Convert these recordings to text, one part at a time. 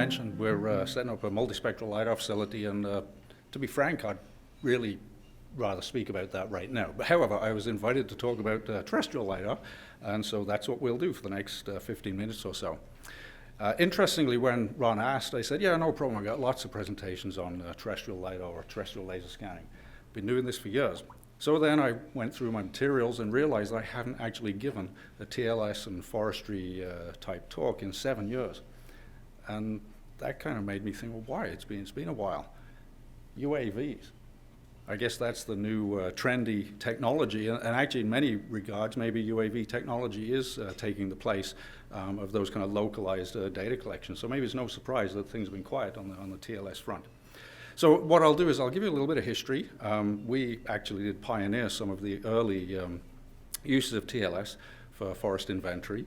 mentioned, we're setting up a multispectral LiDAR facility, and to be frank, I'd really rather speak about that right now. But however, I was invited to talk about terrestrial LiDAR, and so that's what we'll do for the next 15 minutes or so. Interestingly, when Ron asked, I said, yeah, no problem, I've got lots of presentations on terrestrial LiDAR or terrestrial laser scanning. Been doing this for years. So then I went through my materials and realized I haven't actually given a TLS and forestry type talk in 7 years. And that kind of made me think, well, why? It's been a while. UAVs. I guess that's the new trendy technology, and actually in many regards, maybe UAV technology is taking the place of those kind of localized data collections. So maybe it's no surprise that things have been quiet on the TLS front. So what I'll do is I'll give you a little bit of history. We actually did pioneer some of the early uses of TLS for forest inventory,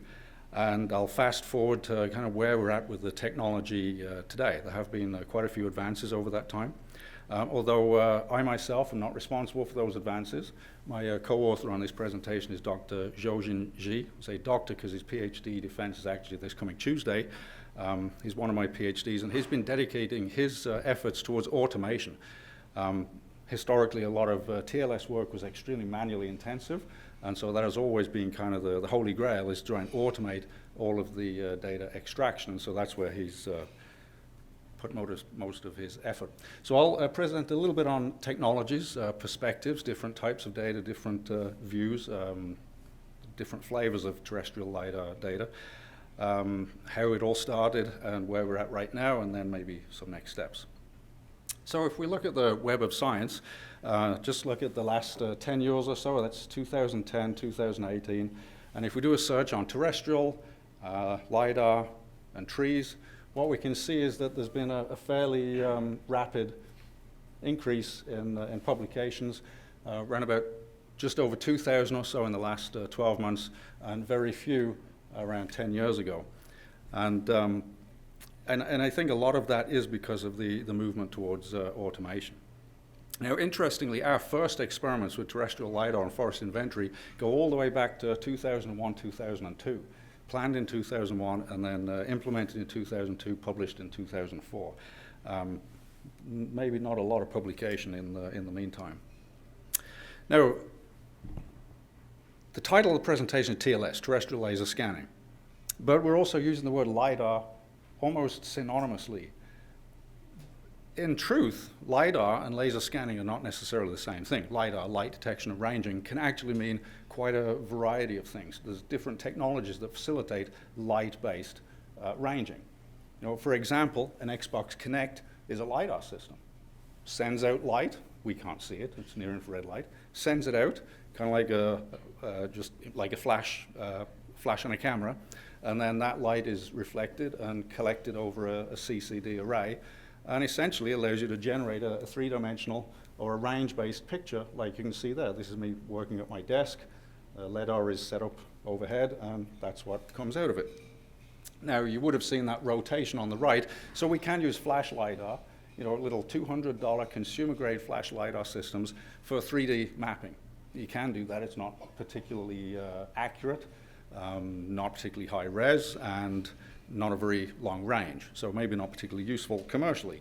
and I'll fast forward to kind of where we're at with the technology today. There have been quite a few advances over that time. Although I myself am not responsible for those advances, my co-author on this presentation is Dr. Zhojin Ji. I say doctor because his PhD defense is actually this coming Tuesday. He's one of my PhDs, and he's been dedicating his efforts towards automation. Historically, a lot of TLS work was extremely manually intensive, and so that has always been kind of the holy grail, is to try and automate all of the data extraction, and so that's where he's put most of his effort. So I'll present a little bit on technologies, perspectives, different types of data, different views, different flavors of terrestrial LiDAR data, how it all started and where we're at right now, and then maybe some next steps. So if we look at the web of science, just look at the last 10 years or so, that's 2010, 2018, and if we do a search on terrestrial, LiDAR, and trees, what we can see is that there's been a fairly rapid increase in publications, around about just over 2,000 or so in the last 12 months, and very few around 10 years ago. And I think a lot of that is because of the movement towards automation. Now, interestingly, our first experiments with terrestrial LiDAR and forest inventory go all the way back to 2001, 2002. Planned in 2001 and then implemented in 2002, published in 2004. Maybe not a lot of publication in the meantime. Now, the title of the presentation is TLS, Terrestrial Laser Scanning, but we're also using the word LiDAR almost synonymously. In truth, LiDAR and laser scanning are not necessarily the same thing. LiDAR, light detection and ranging, can actually mean quite a variety of things. There's different technologies that facilitate light-based ranging. You know, for example, an Xbox Kinect is a LiDAR system. Sends out light, we can't see it, it's near-infrared light, sends it out, kind of like just like a flash on a camera, and then that light is reflected and collected over a CCD array, and essentially allows you to generate a three-dimensional or a range-based picture like you can see there. This is me working at my desk. LiDAR is set up overhead, and that's what comes out of it. Now, you would have seen that rotation on the right, so we can use flash LiDAR, you know, little $200 consumer-grade flash LiDAR systems for 3D mapping. You can do that. It's not particularly accurate, not particularly high res, and not a very long range, so maybe not particularly useful commercially.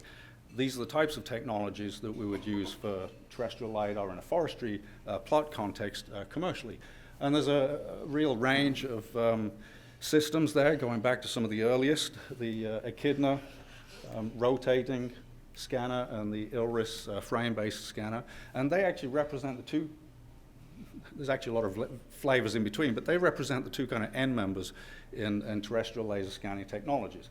These are the types of technologies that we would use for terrestrial LiDAR in a forestry plot context commercially. And there's a real range of systems there, going back to some of the earliest, the Echidna rotating scanner and the ILRIS frame-based scanner, and they actually represent the two. There's actually a lot of flavors in between, but they represent the two kind of end members in terrestrial laser scanning technologies.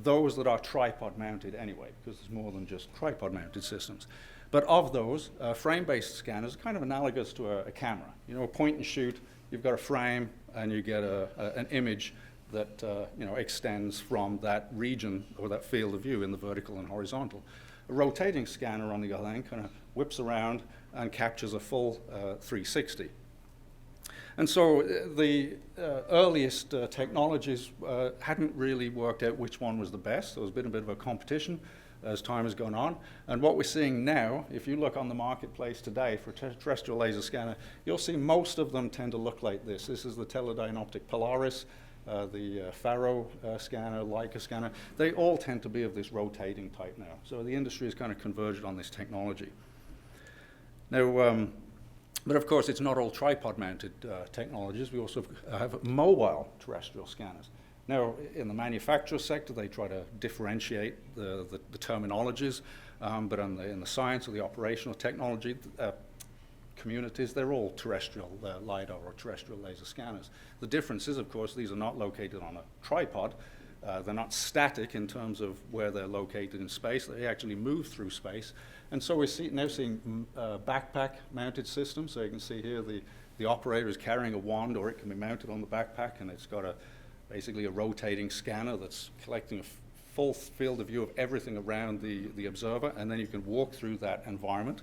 Those that are tripod mounted anyway, because there's more than just tripod mounted systems. But of those, frame-based scanners are kind of analogous to a camera. You know, a point and shoot, you've got a frame and you get an image that you know, extends from that region or that field of view in the vertical and horizontal. A rotating scanner, on the other hand, kind of whips around and captures a full 360. And so the earliest technologies hadn't really worked out which one was the best. There was been a bit of a competition as time has gone on. And what we're seeing now, if you look on the marketplace today for terrestrial laser scanner, you'll see most of them tend to look like this. This is the Teledyne Optic Polaris. the Faro scanner, Leica scanner, they all tend to be of this rotating type now. So the industry has kind of converged on this technology. Now, but of course, it's not all tripod-mounted technologies. We also have mobile terrestrial scanners. Now, in the manufacturer sector, they try to differentiate the terminologies, but in the science or the operational technology communities, they're all terrestrial LiDAR or terrestrial laser scanners. The difference is, of course, these are not located on a tripod. They're not static in terms of where they're located in space. They actually move through space. And so we're now seeing backpack-mounted systems. So you can see here the operator is carrying a wand, or it can be mounted on the backpack, and it's got basically a rotating scanner that's collecting a full field of view of everything around the observer, and then you can walk through that environment.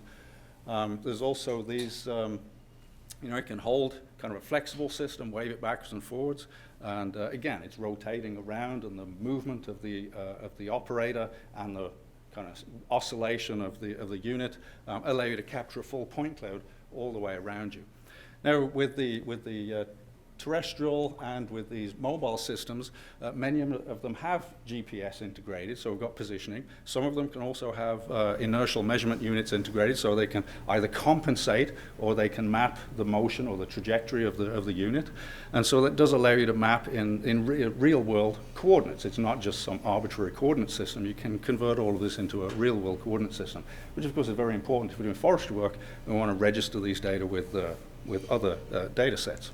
There's also these, it can hold kind of a flexible system, wave it backwards and forwards, and again, it's rotating around, and the movement of the operator and the kind of oscillation of the unit allow you to capture a full point cloud all the way around you. Now, with the terrestrial and with these mobile systems, many of them have GPS integrated, so we've got positioning. Some of them can also have inertial measurement units integrated, so they can either compensate or they can map the motion or the trajectory of the unit. And so that does allow you to map in real-world coordinates. It's not just some arbitrary coordinate system. You can convert all of this into a real-world coordinate system, which of course is very important. If we're doing forestry work, we want to register these data with other data sets.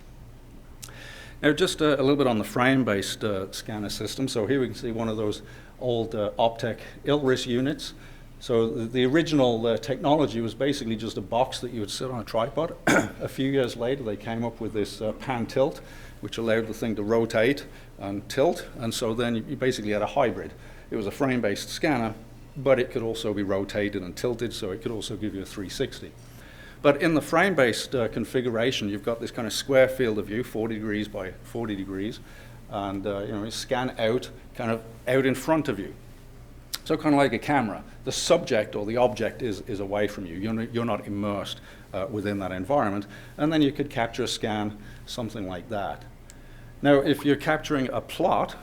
Now, just a little bit on the frame-based scanner system. So here we can see one of those old Optec ILRIS units. So the original technology was basically just a box that you would sit on a tripod. A few years later, they came up with this pan tilt, which allowed the thing to rotate and tilt. And so then you basically had a hybrid. It was a frame-based scanner, but it could also be rotated and tilted, so it could also give you a 360. But in the frame-based configuration, you've got this kind of square field of view, 40 degrees by 40 degrees, and you scan out, kind of out in front of you. So kind of like a camera. The subject or the object is away from you. You're not immersed within that environment. And then you could capture a scan, something like that. Now, if you're capturing a plot,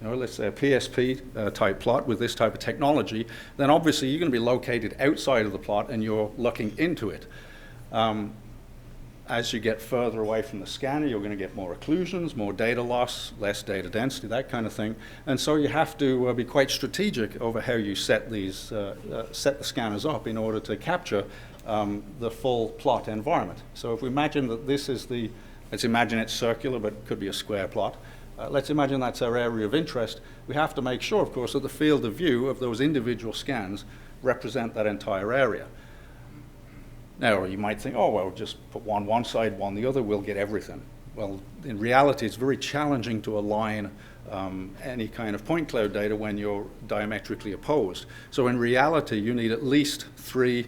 let's say a PSP type plot with this type of technology, then obviously you're going to be located outside of the plot and you're looking into it. As you get further away from the scanner, you're going to get more occlusions, more data loss, less data density, that kind of thing. And so you have to be quite strategic over how you set the scanners up in order to capture the full plot environment. So if we imagine that this is let's imagine it's circular, but it could be a square plot. Let's imagine that's our area of interest. We have to make sure, of course, that the field of view of those individual scans represent that entire area. Now, you might think, oh, well, just put one side, one the other, we'll get everything. Well, in reality, it's very challenging to align any kind of point cloud data when you're diametrically opposed. So in reality, you need at least 3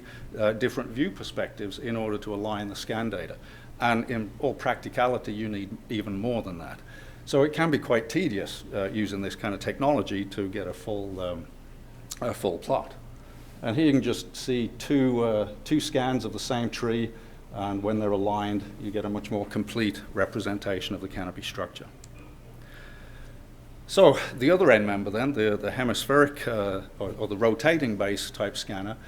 different view perspectives in order to align the scan data. And in all practicality, you need even more than that. So it can be quite tedious using this kind of technology to get a full plot. And here you can just see two scans of the same tree, and when they're aligned, you get a much more complete representation of the canopy structure. So the other end member then, the hemispheric or the rotating base type scanner,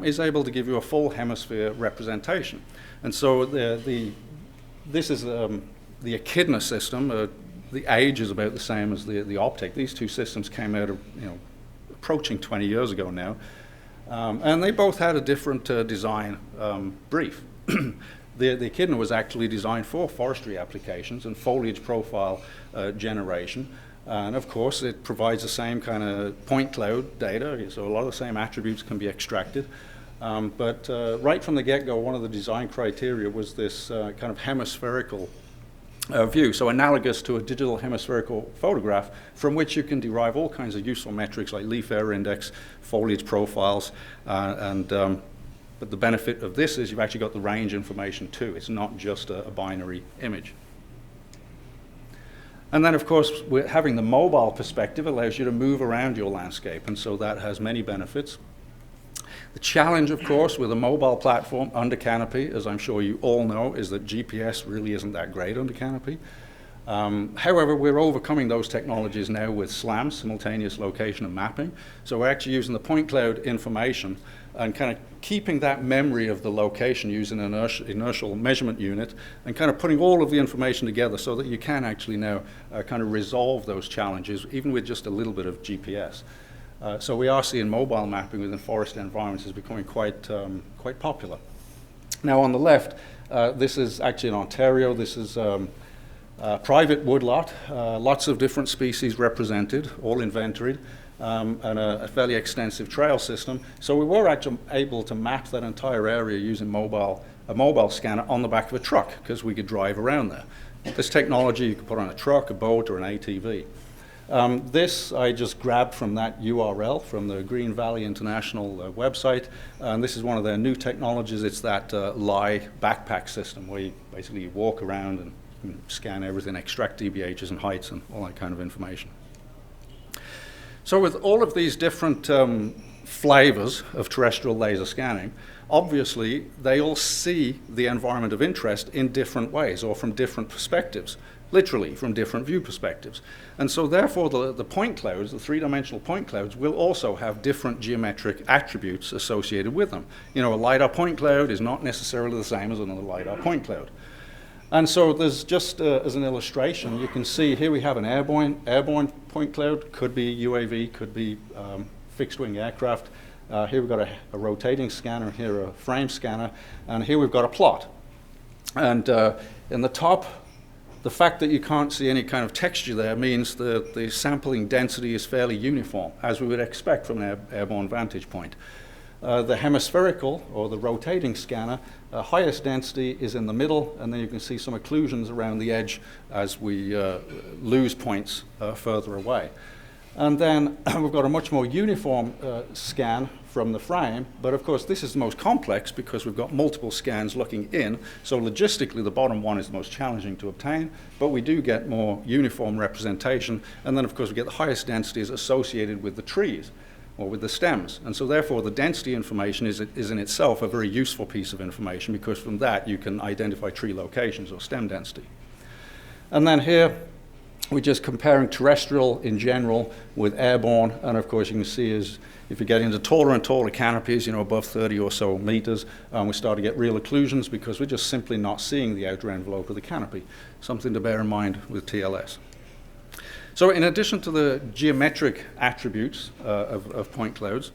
is able to give you a full hemisphere representation. And so this is the echidna system. The age is about the same as the Optic. These two systems came out of, approaching 20 years ago now. And they both had a different design brief. The echidna was actually designed for forestry applications and foliage profile generation. And of course, it provides the same kind of point cloud data, so a lot of the same attributes can be extracted. But right from the get-go, one of the design criteria was this kind of hemispherical view, so analogous to a digital hemispherical photograph, from which you can derive all kinds of useful metrics like leaf error index, foliage profiles, but the benefit of this is you've actually got the range information too. It's not just a binary image. And then, of course, having the mobile perspective allows you to move around your landscape, and so that has many benefits. The challenge, of course, with a mobile platform under canopy, as I'm sure you all know, is that GPS really isn't that great under canopy. However, we're overcoming those technologies now with SLAM, simultaneous location and mapping. So we're actually using the point cloud information and kind of keeping that memory of the location using an inertial measurement unit and kind of putting all of the information together so that you can actually now kind of resolve those challenges, even with just a little bit of GPS. So we are seeing mobile mapping within forest environments is becoming quite popular. Now on the left, this is actually in Ontario. This is private woodlot, lots of different species represented, all inventoried, and a fairly extensive trail system. So we were actually able to map that entire area using a mobile scanner on the back of a truck, because we could drive around there. This technology you could put on a truck, a boat, or an ATV. This I just grabbed from that URL from the Green Valley International website, and this is one of their new technologies. It's that Lie backpack system where you basically walk around and scan everything, extract DBHs and heights and all that kind of information. So with all of these different flavors of terrestrial laser scanning, obviously they all see the environment of interest in different ways or from different perspectives, literally from different view perspectives. And so therefore the point clouds, the three-dimensional point clouds, will also have different geometric attributes associated with them. You know, a LiDAR point cloud is not necessarily the same as another LiDAR point cloud. And so there's just, as an illustration, you can see here we have an airborne point cloud, could be UAV, could be fixed-wing aircraft. Here we've got a rotating scanner, here a frame scanner, and here we've got a plot. And in the top, the fact that you can't see any kind of texture there means that the sampling density is fairly uniform, as we would expect from an airborne vantage point. The hemispherical, or the rotating scanner, highest density is in the middle, and then you can see some occlusions around the edge as we lose points further away. And then we've got a much more uniform scan from the frame, but of course this is the most complex because we've got multiple scans looking in, so logistically the bottom one is the most challenging to obtain, but we do get more uniform representation, and then of course we get the highest densities associated with the trees or with the stems. And so therefore the density information is in itself a very useful piece of information, because from that you can identify tree locations or stem density. And then here we're just comparing terrestrial in general with airborne, and of course you can see as if you get into taller and taller canopies, you know, above 30 or so meters, we start to get real occlusions because we're just simply not seeing the outer envelope of the canopy. Something to bear in mind with TLS. So in addition to the geometric attributes of point clouds,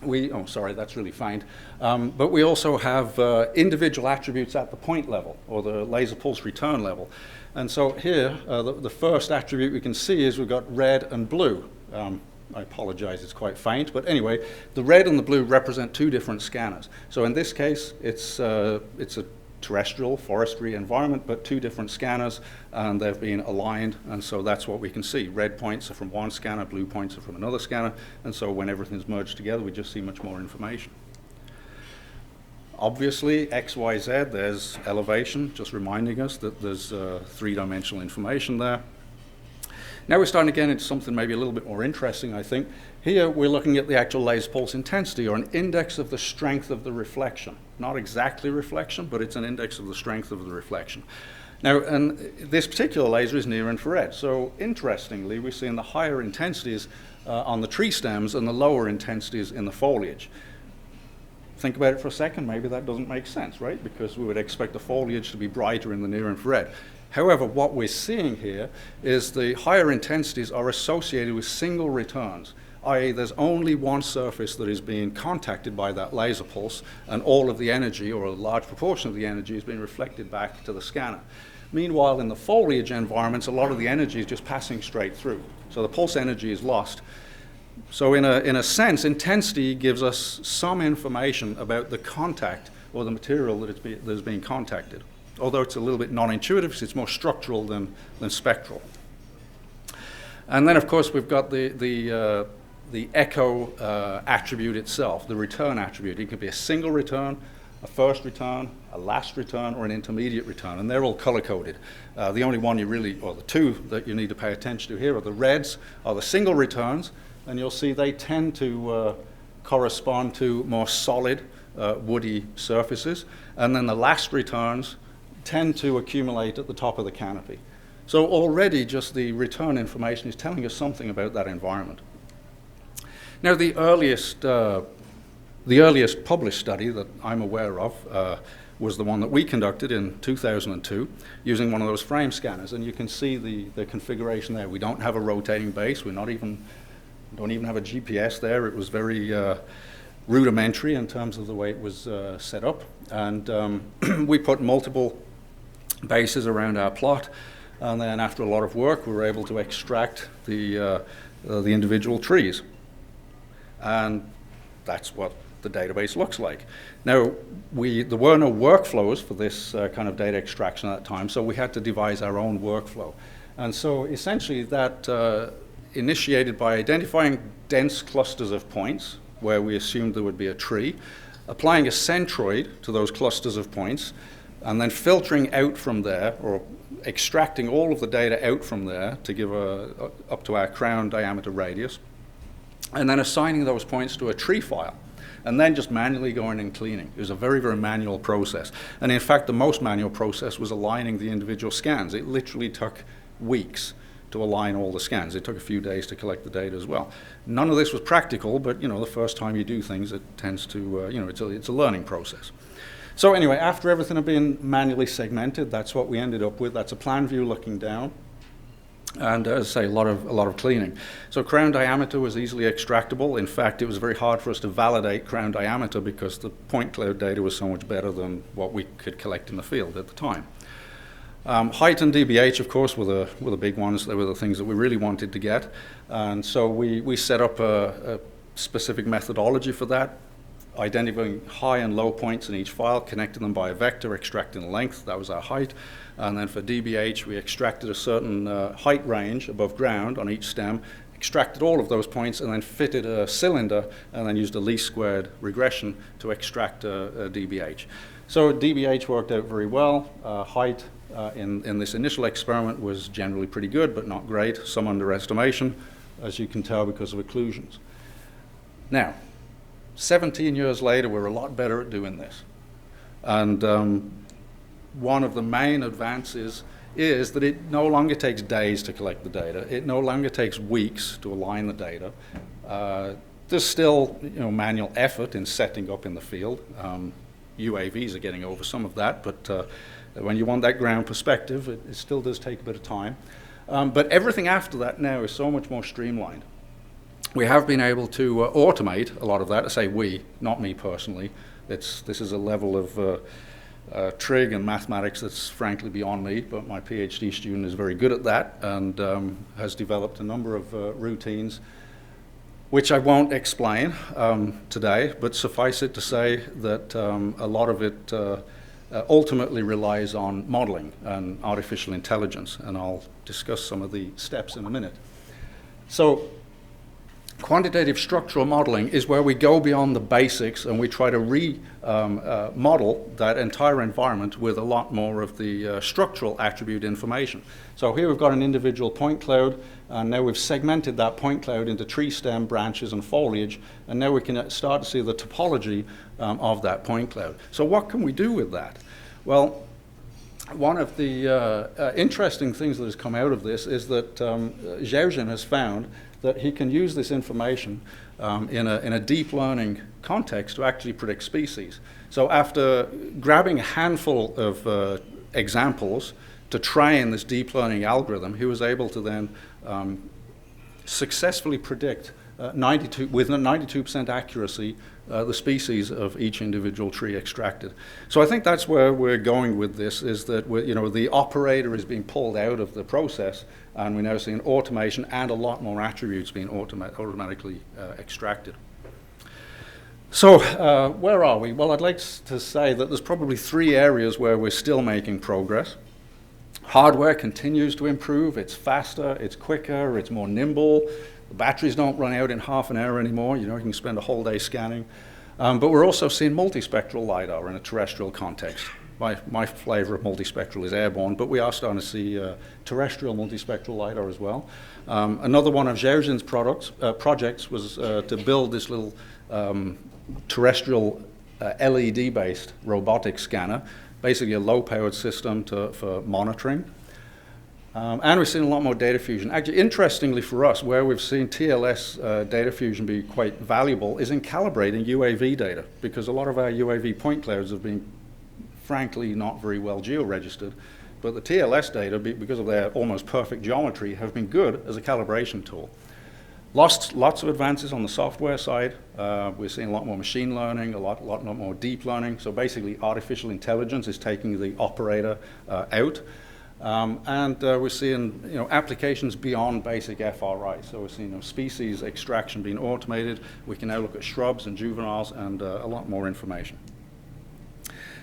that's really faint, but we also have individual attributes at the point level, or the laser pulse return level. And so here, the first attribute we can see is we've got red and blue. I apologize, it's quite faint, but anyway, the red and the blue represent two different scanners. So in this case, it's a terrestrial forestry environment, but two different scanners, and they've been aligned, and so that's what we can see. Red points are from one scanner, blue points are from another scanner, and so when everything's merged together, we just see much more information. Obviously, X, Y, Z, there's elevation, just reminding us that there's three-dimensional information there. Now we're starting to get into something maybe a little bit more interesting, I think. Here we're looking at the actual laser pulse intensity, or an index of the strength of the reflection. Not exactly reflection, but it's an index of the strength of the reflection. Now, and this particular laser is near infrared. So interestingly, we're seeing the higher intensities on the tree stems and the lower intensities in the foliage. Think about it for a second, maybe that doesn't make sense, right? Because we would expect the foliage to be brighter in the near infrared. However, what we're seeing here is the higher intensities are associated with single returns, i.e. there's only one surface that is being contacted by that laser pulse, and all of the energy, or a large proportion of the energy, is being reflected back to the scanner. Meanwhile, in the foliage environments, a lot of the energy is just passing straight through. So the pulse energy is lost. So in a sense, intensity gives us some information about the contact or the material that is being contacted. Although it's a little bit non-intuitive, because it's more structural than spectral. And then, of course, we've got the echo attribute itself, the return attribute. It could be a single return, a first return, a last return, or an intermediate return, and they're all color-coded. The only one you really, or the two that you need to pay attention to here are the reds, are the single returns, and you'll see they tend to correspond to more solid, woody surfaces, and then the last returns tend to accumulate at the top of the canopy. So already just the return information is telling us something about that environment. Now the earliest published study that I'm aware of was the one that we conducted in 2002 using one of those frame scanners, and you can see the configuration there. We don't have a rotating base. We don't even have a GPS there. It was very rudimentary in terms of the way it was set up, and we put multiple bases around our plot, and then after a lot of work we were able to extract the individual trees, and that's what the database looks like. Now, there were no workflows for this kind of data extraction at that time, so we had to devise our own workflow. And so essentially that initiated by identifying dense clusters of points where we assumed there would be a tree, applying a centroid to those clusters of points, and then filtering out from there, or extracting all of the data out from there to give up to our crown diameter radius, and then assigning those points to a tree file, and then just manually going and cleaning. It was a very, very manual process. And in fact, the most manual process was aligning the individual scans. It literally took weeks to align all the scans. It took a few days to collect the data as well. None of this was practical, but the first time you do things, it tends to, it's a learning process. So anyway, after everything had been manually segmented, that's what we ended up with. That's a plan view looking down. And as I say, a lot of cleaning. So crown diameter was easily extractable. In fact, it was very hard for us to validate crown diameter because the point cloud data was so much better than what we could collect in the field at the time. Height and DBH, of course, were the big ones. They were the things that we really wanted to get. And so we set up a specific methodology for that, identifying high and low points in each file, connecting them by a vector, extracting the length. That was our height. And then for DBH, we extracted a certain height range above ground on each stem, extracted all of those points, and then fitted a cylinder, and then used a least squared regression to extract a DBH. So DBH worked out very well. Height in this initial experiment was generally pretty good, but not great. Some underestimation, as you can tell, because of occlusions. Now, 17 years later, we're a lot better at doing this. And one of the main advances is that it no longer takes days to collect the data. It no longer takes weeks to align the data. There's still manual effort in setting up in the field. UAVs are getting over some of that, but when you want that ground perspective, it still does take a bit of time. But everything after that now is so much more streamlined. We have been able to automate a lot of that. I say we, not me personally. This is a level of trig and mathematics that's frankly beyond me, but my PhD student is very good at that and has developed a number of routines which I won't explain today, but suffice it to say that a lot of it ultimately relies on modeling and artificial intelligence, and I'll discuss some of the steps in a minute. So quantitative structural modeling is where we go beyond the basics and we try to model that entire environment with a lot more of the structural attribute information. So here we've got an individual point cloud, and now we've segmented that point cloud into tree stem, branches, and foliage, and now we can start to see the topology of that point cloud. So what can we do with that? Well, one of the interesting things that has come out of this is that Xiaojin has found that he can use this information in a deep learning context to actually predict species. So after grabbing a handful of examples to train this deep learning algorithm, he was able to then successfully predict with 92% accuracy the species of each individual tree extracted. So I think that's where we're going with this, is that the operator is being pulled out of the process, and we're now seeing automation and a lot more attributes being automatically extracted. So where are we? Well, I'd like to say that there's probably 3 areas where we're still making progress. Hardware continues to improve. It's faster, it's quicker, it's more nimble. The batteries don't run out in half an hour anymore. You can spend a whole day scanning. But we're also seeing multispectral LiDAR in a terrestrial context. My flavor of multispectral is airborne, but we are starting to see terrestrial multispectral LiDAR as well. Another one of Xiaojin's projects was to build this little terrestrial LED-based robotic scanner, basically a low-powered system for monitoring. And we've seen a lot more data fusion. Actually, interestingly for us, where we've seen TLS data fusion be quite valuable is in calibrating UAV data, because a lot of our UAV point clouds have been, frankly, not very well geo-registered. But the TLS data, because of their almost perfect geometry, have been good as a calibration tool. Lots of advances on the software side. We're seeing a lot more machine learning, a lot more deep learning. So basically, artificial intelligence is taking the operator out. And we're seeing applications beyond basic FRI. So we're seeing species extraction being automated. We can now look at shrubs and juveniles and a lot more information.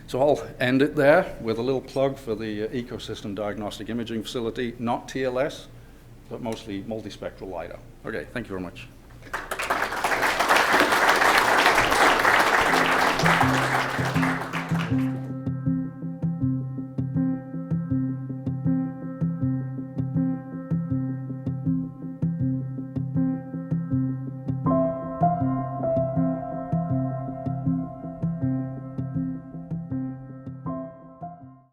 So I'll end it there with a little plug for the Ecosystem Diagnostic Imaging Facility, not TLS, but mostly multispectral LiDAR. Okay, thank you very much.